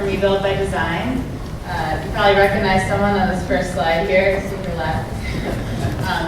Rebuild by Design. You probably recognize someone on this first slide here, super left.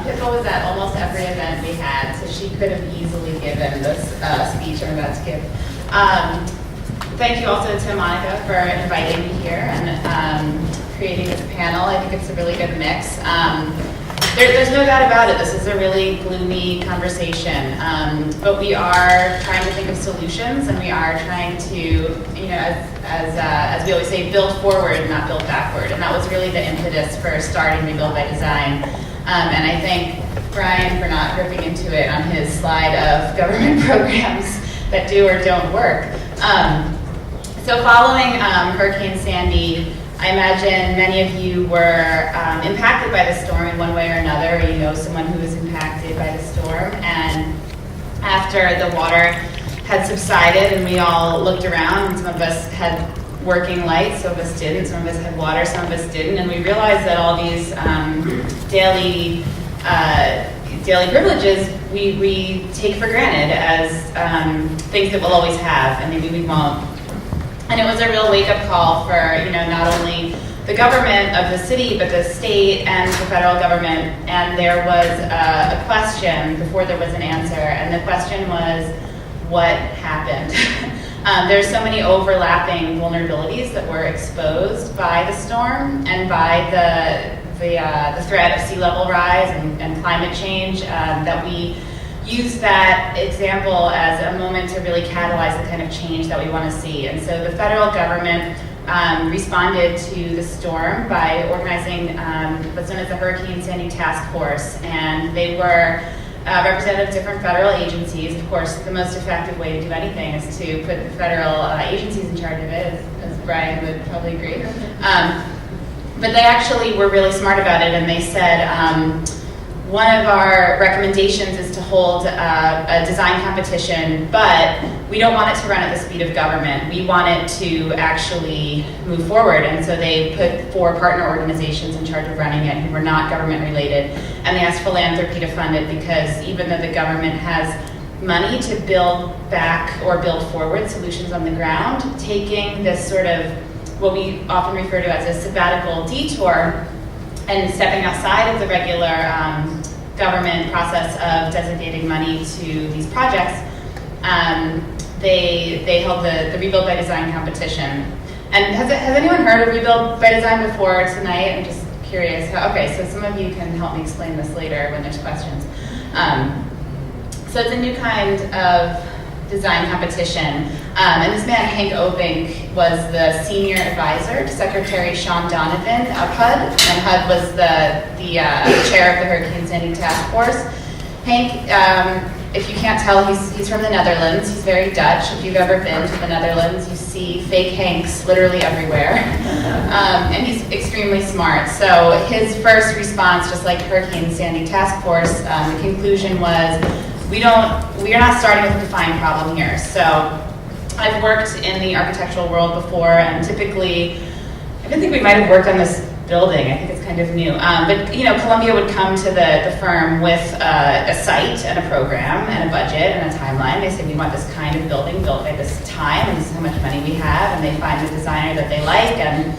Pippa was at almost every event we had, so she could have easily given this speech I'm about to give. Thank you also to Monica for inviting me here and creating this panel. I think it's a really good mix. There's no doubt about it. This is a really gloomy conversation, but we are trying to think of solutions, and we are trying to, as we always say, build forward, not build backward. And that was really the impetus for starting Rebuild by Design. And I thank Brian for not ripping into it on his slide of government programs that do or don't work. So following Hurricane Sandy, I imagine many of you were impacted by the storm in one way or another, or you know someone who was impacted by the storm. And after the water had subsided and we all looked around, and some of us had working lights, some of us didn't, some of us had water, some of us didn't, and we realized that all these daily privileges we take for granted as things that we'll always have, and maybe we won't. And it was a real wake-up call for, not only the government of the city, but the state and the federal government. And there was a question before there was an answer, and the question was, what happened? There's so many overlapping vulnerabilities that were exposed by the storm and by the threat of sea level rise and climate change that we use that example as a moment to really catalyze the kind of change that we want to see. And so the federal government responded to the storm by organizing what's known as the Hurricane Sandy Task Force. And they were representative of different federal agencies. Of course, the most effective way to do anything is to put the federal agencies in charge of it, as Brian would probably agree. But they actually were really smart about it, and they said, one of our recommendations is to hold a design competition, but we don't want it to run at the speed of government. We want it to actually move forward. And so they put 4 partner organizations in charge of running it who were not government related. And they asked philanthropy to fund it because even though the government has money to build back or build forward solutions on the ground, taking this sort of what we often refer to as a sabbatical detour and stepping outside of the regular government process of designating money to these projects, they held the Rebuild by Design competition. And has anyone heard of Rebuild by Design before tonight? I'm just curious. Okay, so some of you can help me explain this later when there's questions. So it's a new kind of design competition. And this man, Hank Obink, was the senior advisor to Secretary Sean Donovan of HUD, and HUD was the chair of the Hurricane Sandy Task Force. Hank, if you can't tell, he's from the Netherlands. He's very Dutch. If you've ever been to the Netherlands, you see fake Hanks literally everywhere. And he's extremely smart. So his first response, just like Hurricane Sandy Task Force, the conclusion was, we are not starting with a defined problem here. So I've worked in the architectural world before, and typically, I don't think we might have worked on this building. I think it's kind of new. But Columbia would come to the firm with a site and a program and a budget and a timeline. They say, we want this kind of building built by this time, and this is how much money we have, and they find the designer that they like, and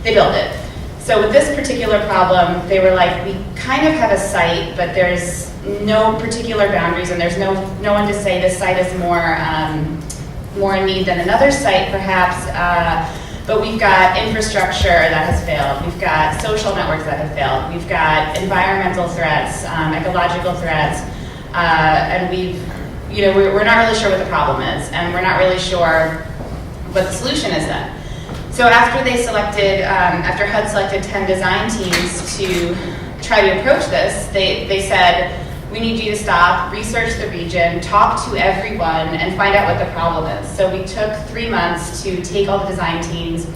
they build it. So with this particular problem, they were like, we kind of have a site, but there's no particular boundaries, and there's no one to say this site is more in need than another site, perhaps. But we've got infrastructure that has failed. We've got social networks that have failed. We've got environmental threats, ecological threats, and we're not really sure what the problem is, and we're not really sure what the solution is then. So after HUD selected 10 design teams to try to approach this, they said, we need you to stop, research the region, talk to everyone, and find out what the problem is. So we took 3 months to take all the design teams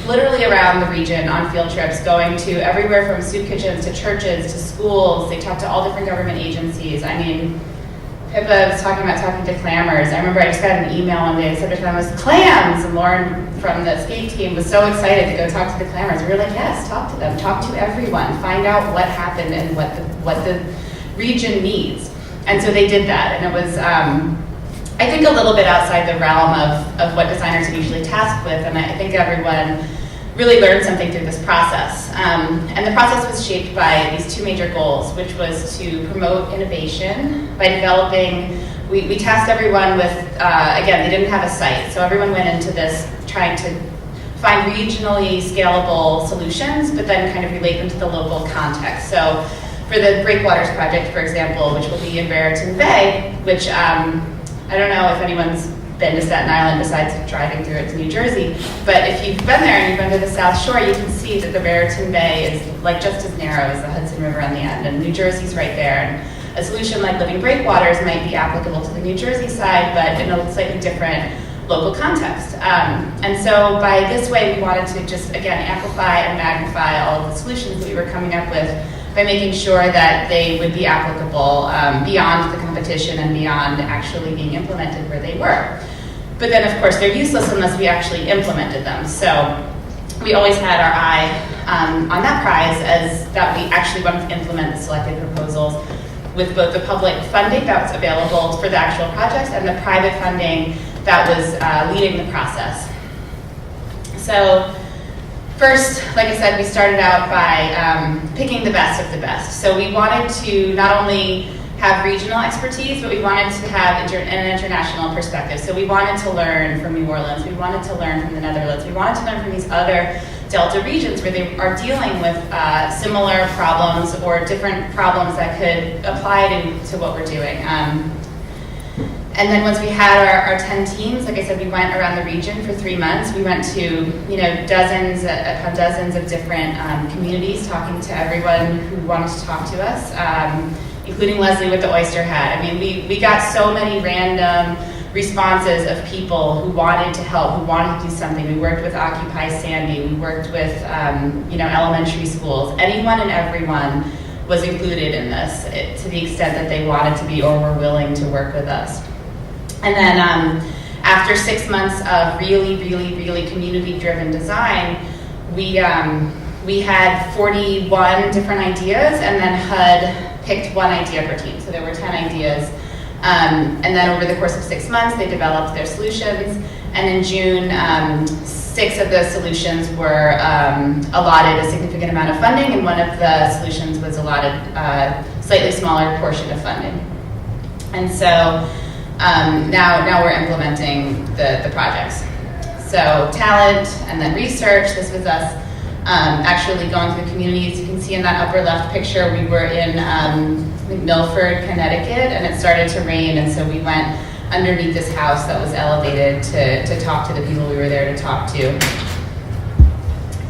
literally around the region on field trips, going to everywhere from soup kitchens to churches to schools. They talked to all different government agencies. I mean, Pippa was talking to clammers. I remember I just got an email one day, the subject line was clams, and Lauren from the escape team was so excited to go talk to the clammers. We were like, yes, talk to them, talk to everyone, find out what happened and what the region needs. And so they did that, and it was I think a little bit outside the realm of what designers are usually tasked with, and I think everyone really learned something through this process. And the process was shaped by these two major goals, which was to promote innovation by developing, we tasked everyone with, again, they didn't have a site, so everyone went into this trying to find regionally scalable solutions, but then kind of relate them to the local context. So for the Breakwaters project, for example, which will be in Raritan Bay, which I don't know if anyone's been to Staten Island besides driving through it to New Jersey, but if you've been there and you've been to the South Shore, you can see that the Raritan Bay is like just as narrow as the Hudson River on the end, and New Jersey's right there. And a solution like Living Breakwaters might be applicable to the New Jersey side, but in a slightly different local context. And so by this way, we wanted to just, again, amplify and magnify all of the solutions that we were coming up with by making sure that they would be applicable beyond the competition and beyond actually being implemented where they were. But then, of course, they're useless unless we actually implemented them. So we always had our eye on that prize as that we actually wanted to implement the selected proposals with both the public funding that was available for the actual projects and the private funding that was leading the process. So first, like I said, we started out by picking the best of the best. So we wanted to not only have regional expertise, but we wanted to have an international perspective. So we wanted to learn from New Orleans, we wanted to learn from the Netherlands, we wanted to learn from these other Delta regions where they are dealing with similar problems or different problems that could apply to what we're doing. And then once we had our 10 teams, like I said, we went around the region for 3 months. We went to dozens upon dozens of different communities, talking to everyone who wanted to talk to us, including Leslie with the oyster hat. I mean, we got so many random responses of people who wanted to help, who wanted to do something. We worked with Occupy Sandy. We worked with elementary schools. Anyone and everyone was included in this to the extent that they wanted to be or were willing to work with us. And then after 6 months of really, really, really community-driven design, we had 41 different ideas, and then HUD picked one idea per team. So there were 10 ideas. And then over the course of 6 months, they developed their solutions. And in June, 6 of the solutions were allotted a significant amount of funding, and one of the solutions was allotted a slightly smaller portion of funding. And so now we're implementing the projects. So talent and then research, this was us actually going through communities. You can see in that upper left picture, we were in Milford, Connecticut, and it started to rain, and so we went underneath this house that was elevated to talk to the people we were there to talk to.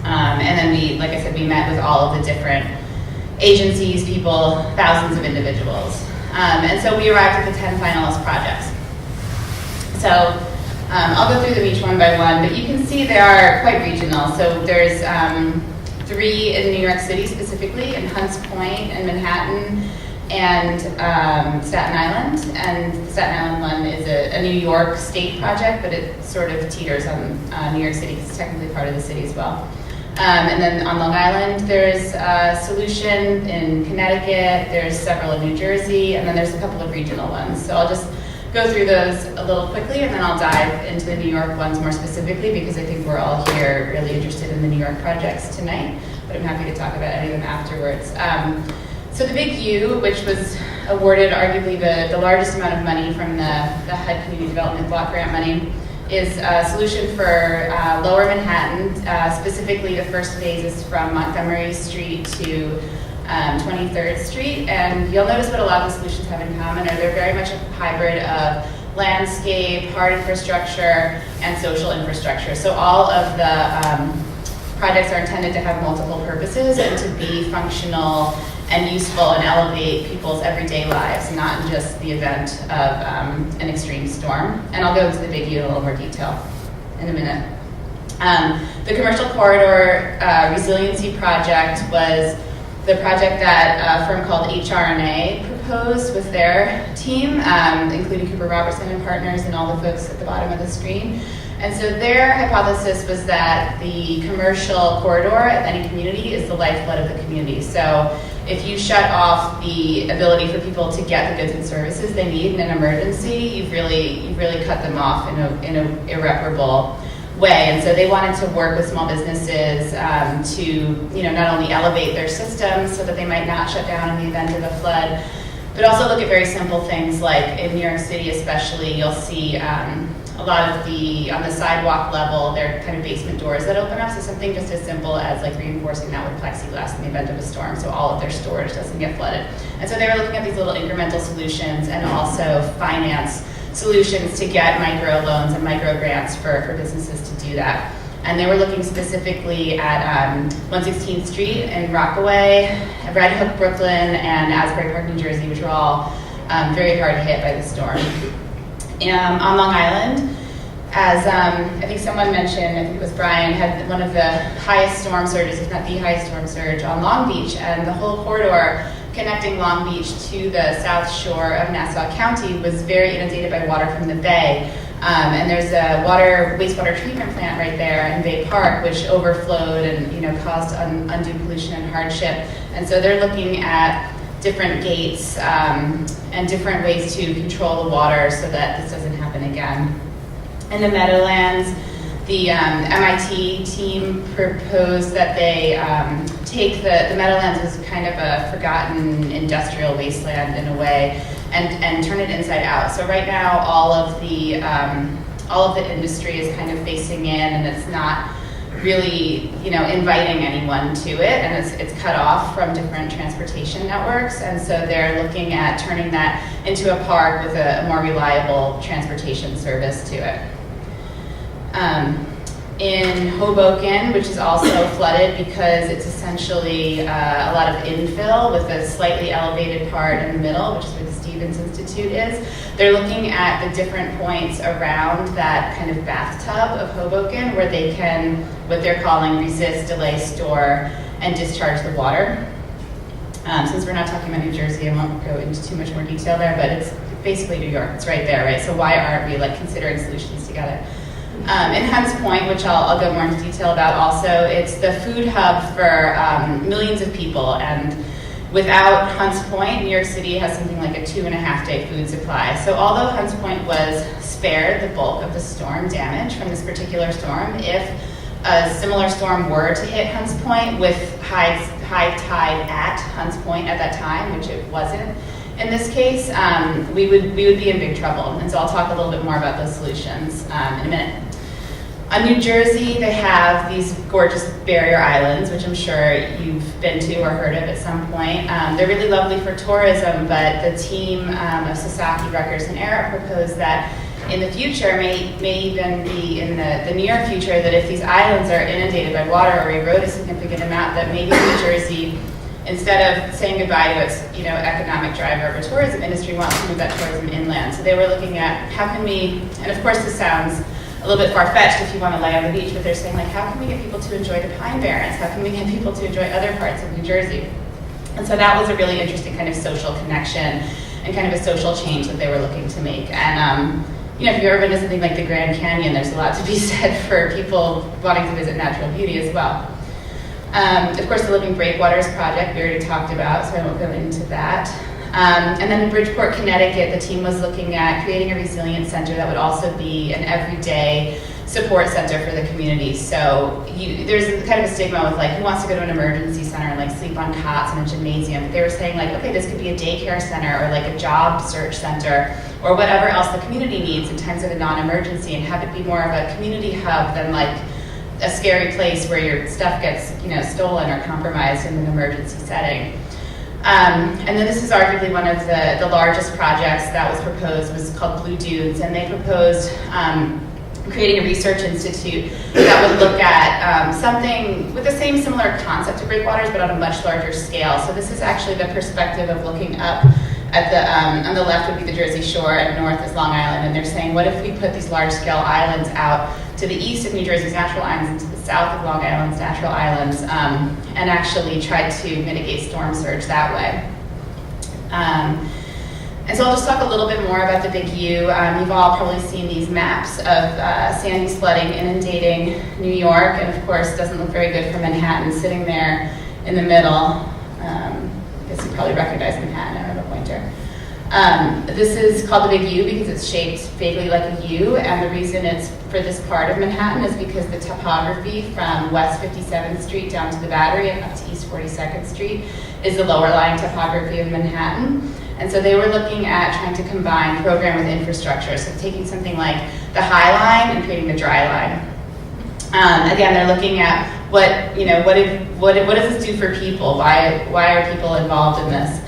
And then we, like I said, we met with all of the different agencies, people, thousands of individuals. And so we arrived at the 10 finalist projects. So I'll go through them each one by one, but you can see they are quite regional. So there's 3 in New York City specifically, in Hunts Point and Manhattan, and Staten Island. And the Staten Island one is a New York state project, but it sort of teeters on New York City. It's technically part of the city as well. And then on Long Island, there's a solution in Connecticut, there's several in New Jersey, and then there's a couple of regional ones. So I'll just go through those a little quickly, and then I'll dive into the New York ones more specifically, because I think we're all here really interested in the New York projects tonight, but I'm happy to talk about any of them afterwards. So the Big U, which was awarded arguably the largest amount of money from the HUD Community Development Block Grant money, is a solution for Lower Manhattan. Specifically, the first phase is from Montgomery Street to 23rd Street. And you'll notice what a lot of the solutions have in common are they're very much a hybrid of landscape, hard infrastructure, and social infrastructure. So all of the projects are intended to have multiple purposes and to be functional and useful and elevate people's everyday lives, not just the event of an extreme storm. And I'll go into the Big U in a little more detail in a minute. The Commercial Corridor Resiliency Project was the project that a firm called HRNA proposed with their team, including Cooper Robertson and Partners and all the folks at the bottom of the screen. And so their hypothesis was that the commercial corridor at any community is the lifeblood of the community. So if you shut off the ability for people to get the goods and services they need in an emergency, you've really cut them off in an irreparable way. And so they wanted to work with small businesses to not only elevate their systems so that they might not shut down in the event of a flood, but also look at very simple things like in New York City especially, you'll see a lot of on the sidewalk level, there are kind of basement doors that open up. So something just as simple as like reinforcing that with plexiglass in the event of a storm so all of their storage doesn't get flooded. And so they were looking at these little incremental solutions and also finance solutions to get micro loans and micro grants for businesses to do that. And they were looking specifically at 116th Street in Rockaway, Red Hook, Brooklyn, and Asbury Park, New Jersey, which were all very hard hit by the storm. On Long Island, as I think someone mentioned, I think it was Brian, had one of the highest storm surges, if not the highest storm surge, on Long Beach, and the whole corridor connecting Long Beach to the south shore of Nassau County was very inundated by water from the bay. And there's a wastewater treatment plant right there in Bay Park, which overflowed and caused undue pollution and hardship. And so they're looking at different gates and different ways to control the water so that this doesn't happen again. In the Meadowlands, the MIT team proposed that they take the Meadowlands as kind of a forgotten industrial wasteland in a way and turn it inside out. So right now, all of the industry is kind of facing in, and it's not really, inviting anyone to it, and it's cut off from different transportation networks. And so they're looking at turning that into a park with a more reliable transportation service to it. In Hoboken, which is also flooded because it's essentially a lot of infill with a slightly elevated part in the middle, which is where the Stevens Institute is. They're looking at the different points around that kind of bathtub of Hoboken where they can, what they're calling resist, delay, store, and discharge the water. Since we're not talking about New Jersey, I won't go into too much more detail there, but it's basically New York. It's right there, right? So why aren't we considering solutions together? In Hunts Point, which I'll go more into detail about also, it's the food hub for millions of people, and without Hunts Point, New York City has something like a 2.5-day food supply. So although Hunts Point was spared the bulk of the storm damage from this particular storm, if a similar storm were to hit Hunts Point with high tide at Hunts Point at that time, which it wasn't in this case, we would be in big trouble. And so I'll talk a little bit more about those solutions in a minute. On New Jersey, they have these gorgeous barrier islands, which I'm sure you've been to or heard of at some point. They're really lovely for tourism, but the team of Sasaki, Rutgers, and Arup proposed that in the future, may even be in the near future, that if these islands are inundated by water or erode a significant amount, that maybe New Jersey, instead of saying goodbye to its economic driver of a tourism industry, wants to move that tourism inland. So they were looking at how can we, and of course this sounds a little bit far-fetched if you want to lay on the beach, but they're saying how can we get people to enjoy the Pine Barrens? How can we get people to enjoy other parts of New Jersey? And so that was a really interesting kind of social connection and kind of a social change that they were looking to make. And if you've ever been to something like the Grand Canyon, there's a lot to be said for people wanting to visit natural beauty as well. Of course, the Living Breakwaters project we already talked about, so I won't go into that. And then in Bridgeport, Connecticut, the team was looking at creating a resilience center that would also be an everyday support center for the community. So there's kind of a stigma with who wants to go to an emergency center and sleep on cots in a gymnasium. But they were saying okay, this could be a daycare center or a job search center or whatever else the community needs in times of a non-emergency, and have it be more of a community hub than a scary place where your stuff gets stolen or compromised in an emergency setting. And then this is arguably one of the largest projects that was proposed, was called Blue Dunes, and they proposed creating a research institute that would look at something with the same similar concept of breakwaters, but on a much larger scale. So this is actually the perspective of looking up at on the left would be the Jersey Shore, and north is Long Island, and they're saying, what if we put these large-scale islands out to the east of New Jersey's natural islands and to the south of Long Island's natural islands, and actually tried to mitigate storm surge that way. And so I'll just talk a little bit more about the Big U. You've all probably seen these maps of Sandy's flooding inundating New York, and of course it doesn't look very good for Manhattan sitting there in the middle. you probably recognize Manhattan. I don't have a pointer. This is called the Big U because it's shaped vaguely like a U, and the reason it's for this part of Manhattan is because the topography from West 57th Street down to the Battery and up to East 42nd Street is the lower lying topography of Manhattan. And so they were looking at trying to combine program with infrastructure, so taking something like the High Line and creating the Dry Line. Again, they're looking at what does this do for people? Why are people involved in this?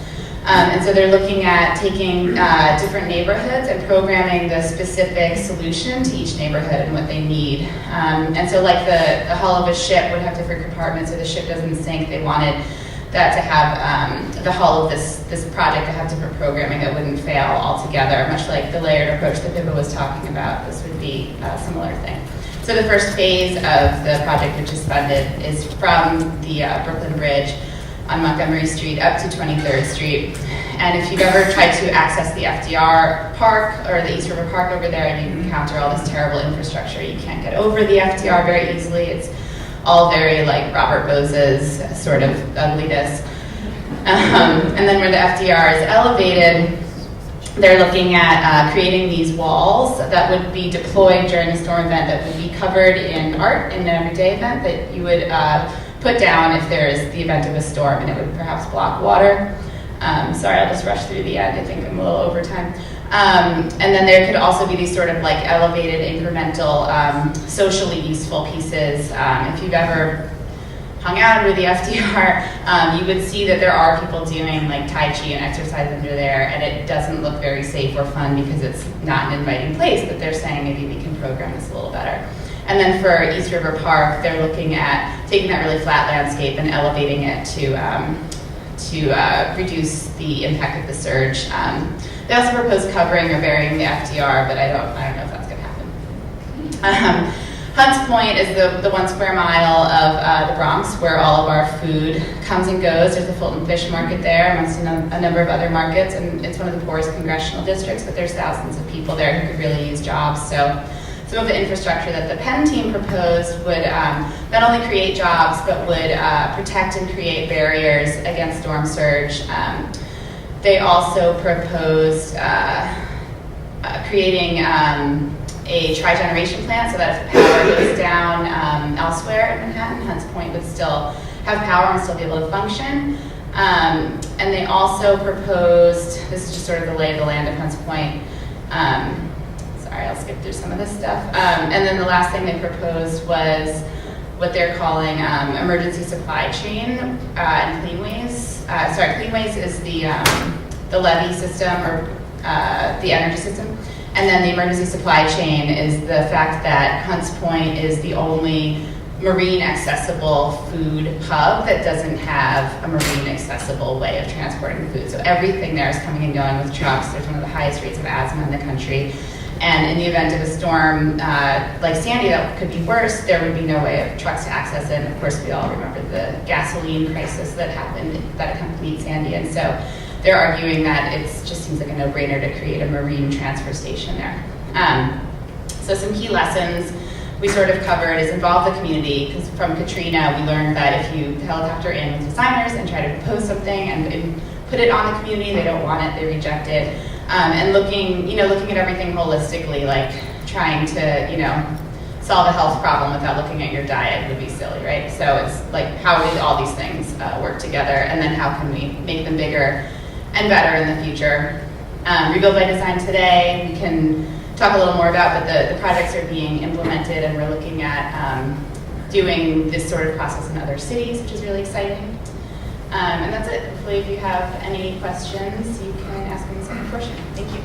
And so they're looking at taking different neighborhoods and programming the specific solution to each neighborhood and what they need. And so like the hull of a ship would have different compartments so the ship doesn't sink. They wanted that to have the hull of this project to have different programming that wouldn't fail altogether, much like the layered approach that Pippa was talking about. This would be a similar thing. So the first phase of the project, which is funded, is from the Brooklyn Bridge on Montgomery Street up to 23rd Street. And if you've ever tried to access the FDR Park or the East River Park over there and you encounter all this terrible infrastructure, you can't get over the FDR very easily. It's all very like Robert Bose's sort of ugliness. And then where the FDR is elevated, they're looking at creating these walls that would be deployed during a storm event that would be covered in art in an everyday event that you would put down if there is the event of a storm, and it would perhaps block water. Sorry, I'll just rush through the end. I think I'm a little over time. And then there could also be these sort of like elevated, incremental, socially useful pieces. If you've ever hung out under the FDR, you would see that there are people doing like Tai Chi and exercise under there, and it doesn't look very safe or fun because it's not an inviting place, but they're saying maybe we can program this a little better. And then for East River Park, they're looking at taking that really flat landscape and elevating it to reduce the impact of the surge. They also propose covering or burying the FDR, but I don't know if that's going to happen. Hunts Point is the 1 square mile of the Bronx where all of our food comes and goes. There's the Fulton Fish Market there, amongst a number of other markets, and it's one of the poorest congressional districts, but there's thousands of people there who could really use jobs. So some of the infrastructure that the Penn team proposed would not only create jobs, but would protect and create barriers against storm surge. They also proposed creating a tri-generation plant so that if the power goes down elsewhere in Manhattan, Hunts Point would still have power and still be able to function. And they also proposed, this is just sort of the lay of the land of Hunts Point. Sorry, I'll skip through some of this stuff. And then the last thing they proposed was what they're calling emergency supply chain and cleanways. Cleanways is the levee system or the energy system. And then the emergency supply chain is the fact that Hunts Point is the only marine accessible food hub that doesn't have a marine accessible way of transporting food. So everything there is coming and going with trucks. There's one of the highest rates of asthma in the country. And in the event of a storm like Sandy that could be worse, there would be no way of trucks to access it. And of course, we all remember the gasoline crisis that happened that accompanied Sandy. And so they're arguing that it just seems like a no-brainer to create a marine transfer station there. So some key lessons we sort of covered is involve the community, because from Katrina we learned that if you helicopter in with designers and try to propose something and put it on the community, they don't want it, they reject it. And looking at everything holistically, like trying to, solve a health problem without looking at your diet would be silly, right? So it's like, how do all these things work together, and then how can we make them bigger and better in the future? Rebuild by Design today, we can talk a little more about, but the projects are being implemented, and we're looking at doing this sort of process in other cities, which is really exciting. And that's it. Hopefully, if you have any questions, you can ask in the second portion. Thank you.